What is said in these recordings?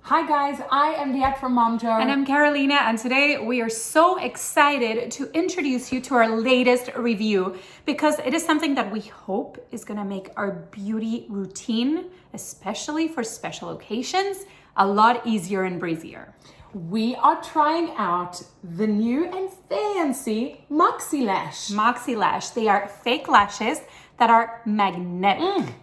Hi guys, I am Liat from Momjo. And I'm Carolina, and today we are so excited to introduce you to our latest review because it is something that we hope is gonna make our beauty routine, especially for special occasions, a lot easier and breezier. We are trying out the new and fancy MoxieLash. MoxieLash, they are fake lashes that are magnetic.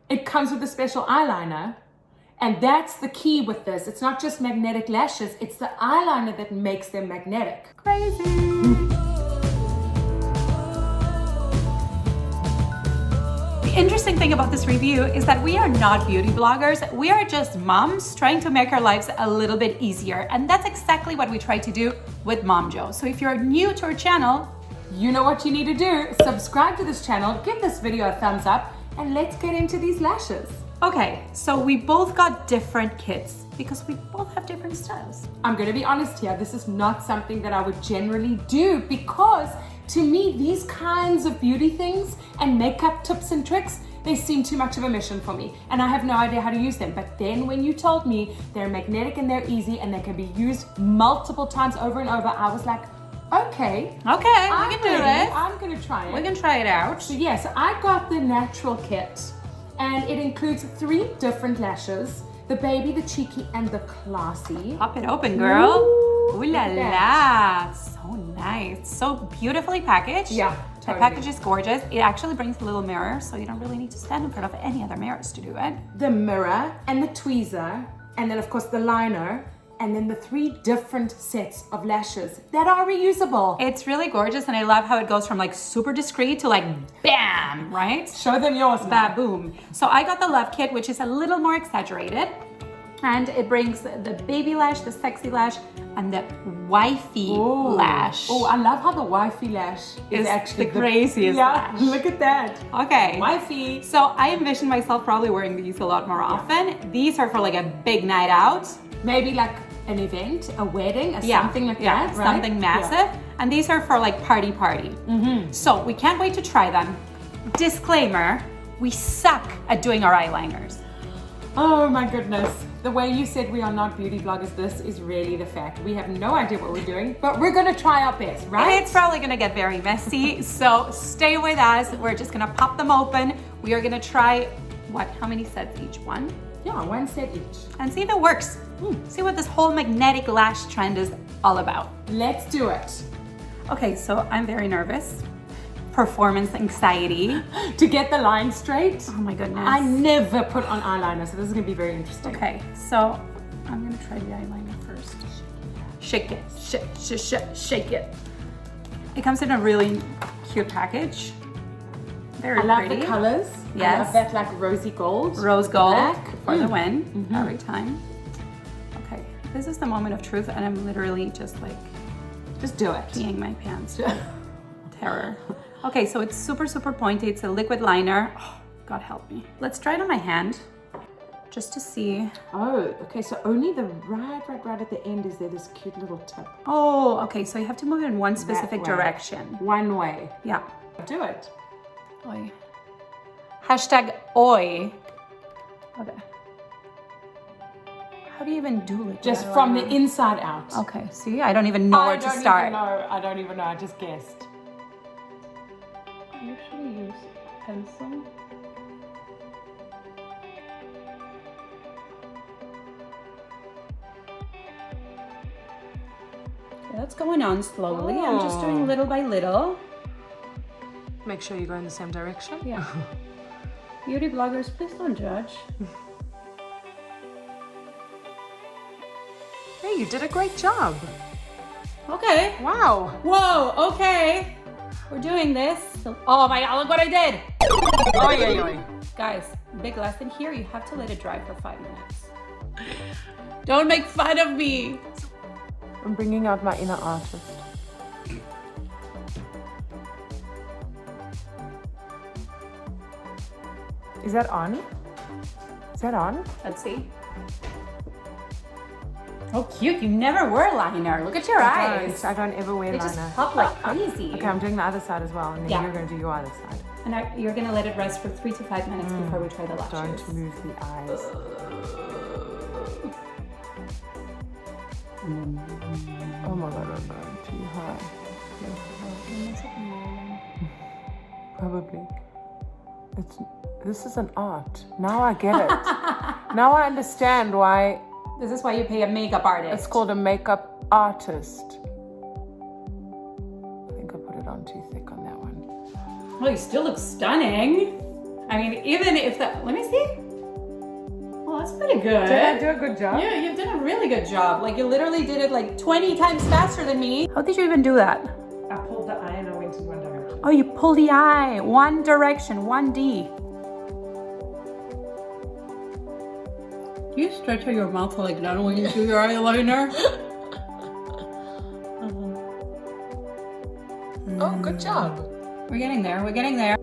It comes with a special eyeliner. And that's the key with this. It's not just magnetic lashes, it's the eyeliner that makes them magnetic. Crazy. The interesting thing about this review is that we are not beauty bloggers. We are just moms trying to make our lives a little bit easier. And that's exactly what we try to do with Momjo. So if you're new to our channel, you know what you need to do. Subscribe to this channel, give this video a thumbs up, and let's get into these lashes. Okay, so we both got different kits because we both have different styles. I'm gonna be honest here, this is not something that I would generally do because to me, these kinds of beauty things and makeup tips and tricks, they seem too much of a mission for me and I have no idea how to use them. But then when you told me they're magnetic and they're easy and they can be used multiple times over and over, I was like, okay, we can do it. I'm gonna try it. We can try it out. So yes, I got the natural kit. And it includes 3 different lashes, the baby, the cheeky, and the classy. Pop it open, girl. Ooh la look la. at So nice. So beautifully packaged. Yeah, The totally. package is gorgeous. It actually brings a little mirror, so you don't really need to stand in front of any other mirrors to do it. The mirror and the tweezer, and then of course the liner, and then the 3 different sets of lashes that are reusable. It's really gorgeous, and I love how it goes from like super discreet to like bam, right? Show them yours, Ba-boom. So I got the Love Kit, which is a little more exaggerated. And it brings the baby lash, the sexy lash, and the wifey lash. Oh, I love how the wifey lash is actually the craziest lash. Look at that. Okay. Wifey. So I envision myself probably wearing these a lot more often. These are for like a big night out. Maybe like an event, a wedding, something like that, right? Something massive. Yeah. And these are for like party. So we can't wait to try them. Disclaimer, we suck at doing our eyeliners. Oh my goodness. The way you said we are not beauty bloggers, this is really the fact. We have no idea what we're doing, but we're gonna try our best, right? It's probably gonna get very messy, so stay with us. We're just gonna pop them open. We are gonna try, how many sets each? 1? Yeah, 1 set each. And see if it works. See what this whole magnetic lash trend is all about. Let's do it. Okay, so I'm very nervous. Performance anxiety. To get the line straight. Oh my goodness. I never put on eyeliner, so this is gonna be very interesting. Okay, so I'm gonna try the eyeliner first. Shake it, shake it. It comes in a really cute package. Very I love pretty. the colors. Yes. I love that like rosy gold. Rose gold Black. for the win every time. Okay, this is the moment of truth and I'm literally just like Just do it. peeing my pants. Terror. Okay, so it's super, super pointy. It's a liquid liner. Oh, God help me. Let's try it on my hand just to see. Oh, okay, so only the right at the end is there this cute little tip. Oh, okay, so you have to move in one specific way. direction. One way. Yeah. Do it. Oi. Hashtag oi. Okay. How do you even do it? Just from the inside out. Okay, see, I don't even know where to start. I don't even know, I just guessed. I usually use pencil. Okay, that's going on slowly. I'm just doing little by little. Make sure you go in the same direction. Yeah. Beauty bloggers, please don't judge. Hey, you did a great job. Okay. Wow. Whoa, okay. We're doing this. Oh my God, look what I did. Oi. Guys, big lesson here, you have to let it dry for 5 minutes. Don't make fun of me. I'm bringing out my inner artist. Is that on? Is that on? Let's see. Oh, cute. You never wear liner. Look at your eyes. I don't ever wear They liner. just pop like crazy. Okay, I'm doing the other side as well, and then Yeah. you're going to do your other side. And you're going to let it rest for 3 to 5 minutes before we try the lashes. Don't move the eyes. Oh my god, I'm going too high. Probably. This is an art. Now I get it. Now I understand why. This is why you pay a makeup artist. It's called a makeup artist. I think I put it on too thick on that one. Well, you still look stunning. I mean, even if that, let me see. Well, that's pretty good. Did I do a good job? Yeah, you've done a really good job. Like you literally did it like 20 times faster than me. How did you even do that? I pulled the eye and I went in one direction. Oh, you pull the eye, one direction, 1D. Do you stretch out your mouth like that when you do your eyeliner? Oh, good job. We're getting there, we're getting there.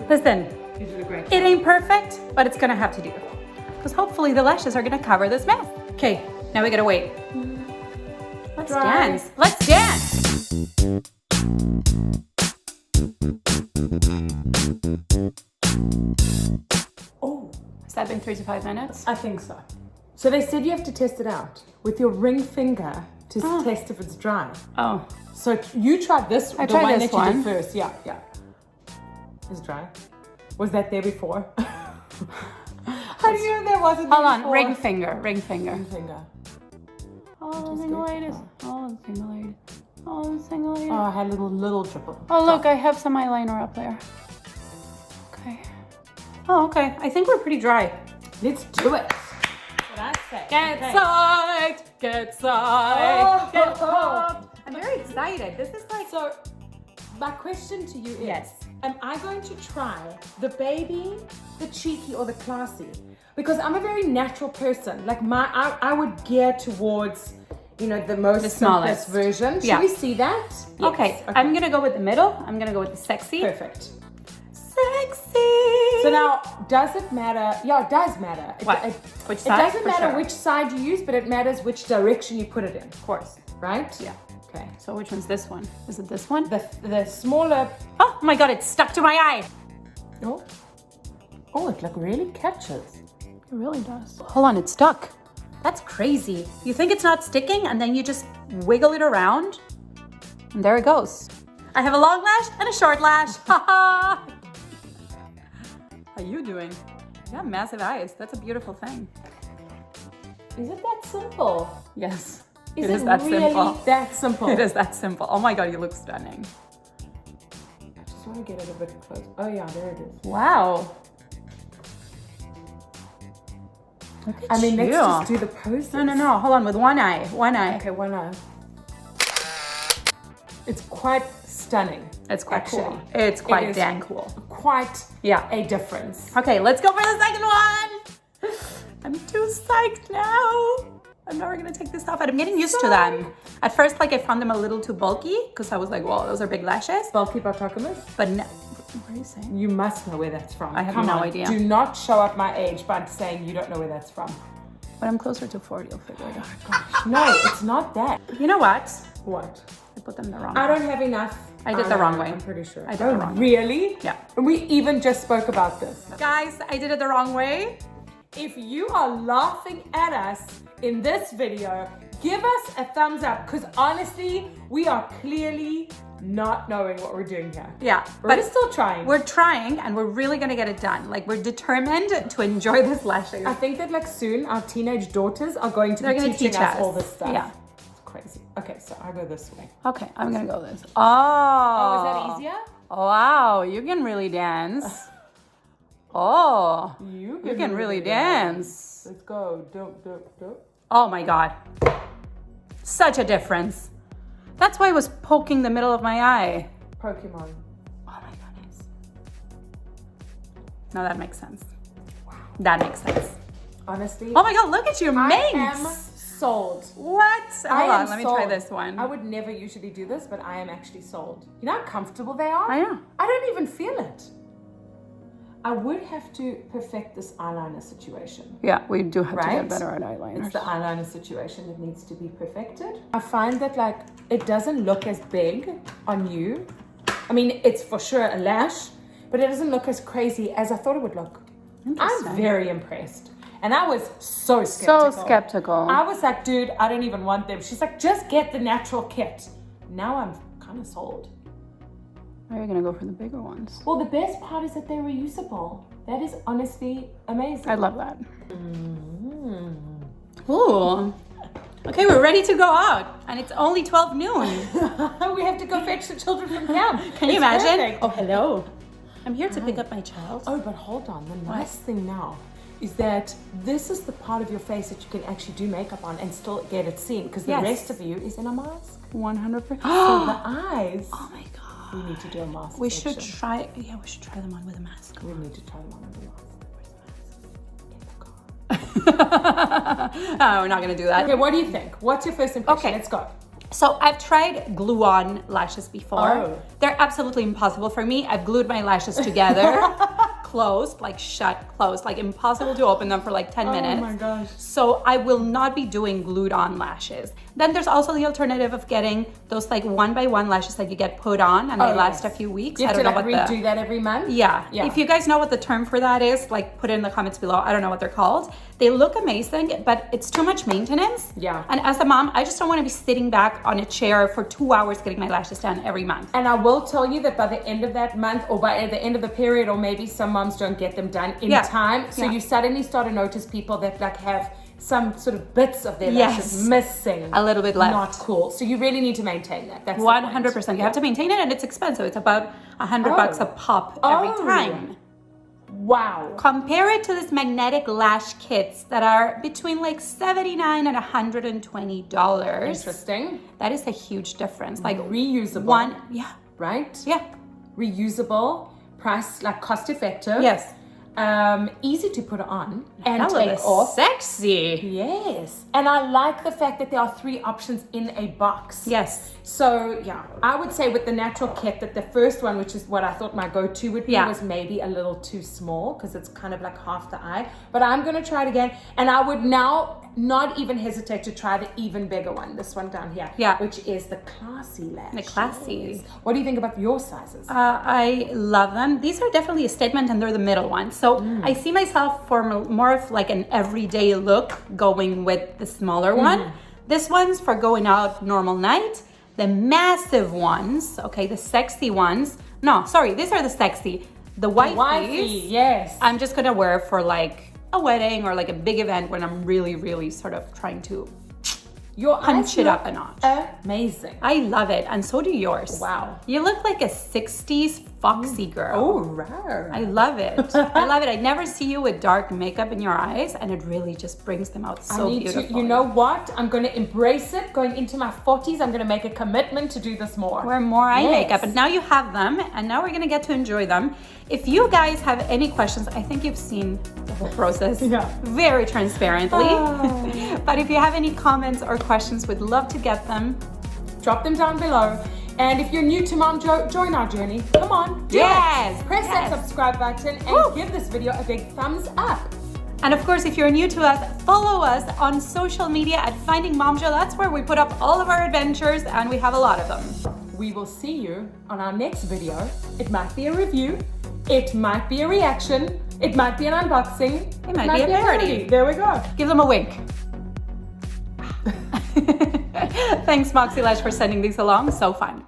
Listen, You did a great job. it ain't perfect, but it's gonna have to do. Because hopefully the lashes are gonna cover this mess. Okay, now we gotta wait. Let's Dry. dance. Let's dance. Oh, Has that been 3 to 5 minutes? I think so. So they said you have to test it out with your ring finger to test if it's dry. Oh, So you tried this, I the tried one this that you one. did first. Yeah, yeah. It's dry. Was that there before? How do you know that wasn't hold there on, before? ring finger, ring finger. Ring finger. Oh, Just single go ladies. for Oh, single lady. Oh, single lady. Oh, I had a little triple. Oh, look, I have some eyeliner up there. Okay. Oh, okay. I think we're pretty dry. Let's do it. What I say. Get Okay. psyched! Get psyched! Oh. Get pumped! I'm very excited. This is like... So, my question to you is, Yes. am I going to try the baby, the cheeky, or the classy? Because I'm a very natural person. Like I would gear towards, you know, the most The simplest smallest. version. Should Yeah. we see that? Yes. Okay, I'm gonna go with the middle. I'm gonna go with the sexy. Perfect. Sexy! So now, does it matter? Yeah, it does matter. What? Which side? It doesn't For matter sure. which side you use, but it matters which direction you put it in. Of course. Right? Yeah. Okay. So which one's this one? Is it this one? The smaller. Oh my god, it's stuck to my eye! Oh. Oh, it like really catches. It really does. Hold on, it's stuck. That's crazy. You think it's not sticking and then you just wiggle it around and there it goes. I have a long lash and a short lash. Haha. How you doing? You have massive eyes. That's a beautiful thing. Is it that simple? Yes. Is it is that really simple. that simple? It is that simple. Oh my god, you look stunning. I just want to get it a bit close. Oh yeah, there it is. Wow. Look at I mean, you. let's just do the poses. No. Hold on, with one eye. One eye. Okay, one eye. It's quite stunning. It's quite Actually, cool. It's quite is dang cool. Quite Yeah. a difference. Okay, let's go for the second one. I'm too psyched now. I'm never gonna take this off. I'm getting used to them. At first, like I found them a little too bulky because I was like, "Whoa, those are big lashes." Bulky Bartocamus? But no, what are you saying? You must know where that's from. I have Come no on. idea. Do not show up my age by saying you don't know where that's from. When I'm closer to 40, you'll figure it out. Gosh, no, it's not that. You know what? What? I put them the wrong I way. don't have enough. I did the wrong way. I'm pretty sure. I did the wrong way. Really? Yeah. And we even just spoke about this. Guys, I did it the wrong way. If you are laughing at us in this video, give us a thumbs up because honestly, we are clearly not knowing what we're doing here. Yeah, We're still trying. we're trying and we're really gonna get it done. Like we're determined to enjoy this lashes. I think that like soon our teenage daughters are going to They're be gonna teaching teach us us. all this stuff. Yeah. It's crazy. Okay, so I go this way. Okay, I'm gonna go this. Oh, is that easier? Wow, you can really dance. Oh, You can really dance. Let's go. Dope, dope, dope. Oh my God. Such a difference. That's why I was poking the middle of my eye. Pokemon. Oh my goodness. Now that makes sense. Wow. That makes sense. Honestly, Oh my God, look at you, I Minx. am sold. What? I Hold am on, let me try sold. this one. I would never usually do this, but I am actually sold. You know how comfortable they are? I know. I don't even feel it. I would have to perfect this eyeliner situation. Yeah, we do have to Right? get better at eyeliners. It's the eyeliner situation that needs to be perfected. I find that like it doesn't look as big on you. I mean, it's for sure a lash, but it doesn't look as crazy as I thought it would look. I'm very impressed. And I was so skeptical. So skeptical. I was like, dude, I don't even want them. She's like, just get the natural kit. Now I'm kind of sold. Or are you gonna go for the bigger ones? Well, the best part is that they're reusable. That is honestly amazing. I love that. Ooh. Okay, we're ready to go out, and it's only 12 noon. We have to go fetch the children from camp. Can you imagine? Perfect. Oh, hello. I'm here to pick up my child. Oh, but hold on. The nice thing now is that this is the part of your face that you can actually do makeup on and still get it seen, because the rest of you is in a mask. 100%. So the eyes. Oh my god. We need to do a mask. We should try. Yeah, we should try them on with a mask. We need to try them on with a mask. Oh, we're not gonna do that. Okay, what do you think? What's your first impression? Okay. Let's go. So I've tried glue-on lashes before. Oh. They're absolutely impossible for me. I've glued my lashes together, closed, like shut, closed, like impossible to open them for like 10 minutes. Oh my gosh. So I will not be doing glued-on lashes. Then there's also the alternative of getting those like 1x1 lashes that you get put on and they last a few weeks. You have I don't to know what redo that every month? Yeah. Yeah. If you guys know what the term for that is, like put it in the comments below. I don't know what they're called. They look amazing, but it's too much maintenance. Yeah. And as a mom, I just don't want to be sitting back on a chair for 2 hours getting my lashes done every month. And I will tell you that by the end of that month, or by the end of the period, or maybe some moms don't get them done in time. So you suddenly start to notice people that like have some sort of bits of their lashes missing. A little bit left. Not cool. So you really need to maintain that. That's 100%. You have to maintain it, and it's expensive. It's about $100 a pop every time. Wow. Compare it to this magnetic lash kits that are between like $79 and $120. Interesting. That is a huge difference. Like reusable. Right? Yeah. Reusable, price, like cost effective. Yes. Easy to put on and Hell of take a off. Sexy. Yes. And I like the fact that there are 3 options in a box. Yes. So yeah, I would say with the natural kit that the first one, which is what I thought my go-to would be, was maybe a little too small because it's kind of like half the eye. But I'm going to try it again. And I would now not even hesitate to try the even bigger one, this one down here, which is the classy lash. The classy. What do you think about your sizes? I love them. These are definitely a statement, and they're the middle ones. So I see myself for more of like an everyday look going with the smaller one. This one's for going out normal night. The massive ones, okay, the sexy ones. No, sorry, these are the sexy. The wifey, yes. I'm just gonna wear for like a wedding or like a big event when I'm really, really sort of trying to punch it up a notch. Amazing. I love it, and so do yours. Wow. You look like a 60s foxy girl. Oh, rare. I love it. I love it. I never see you with dark makeup in your eyes, and it really just brings them out so beautiful. You know what? I'm going to embrace it. Going into my 40s, I'm going to make a commitment to do this more. Wear more eye makeup, and now you have them, and now we're going to get to enjoy them. If you guys have any questions, I think you've seen the whole process very transparently. But if you have any comments or questions, we'd love to get them. Drop them down below. And if you're new to Momjo, join our journey. Come on, do it. Press that subscribe button and give this video a big thumbs up. And of course, if you're new to us, follow us on social media at Finding Momjo. That's where we put up all of our adventures, and we have a lot of them. We will see you on our next video. It might be a review. It might be a reaction. It might be an unboxing. It might be a parody. There we go. Give them a wink. Thanks, MoxieLash, for sending these along. So fun.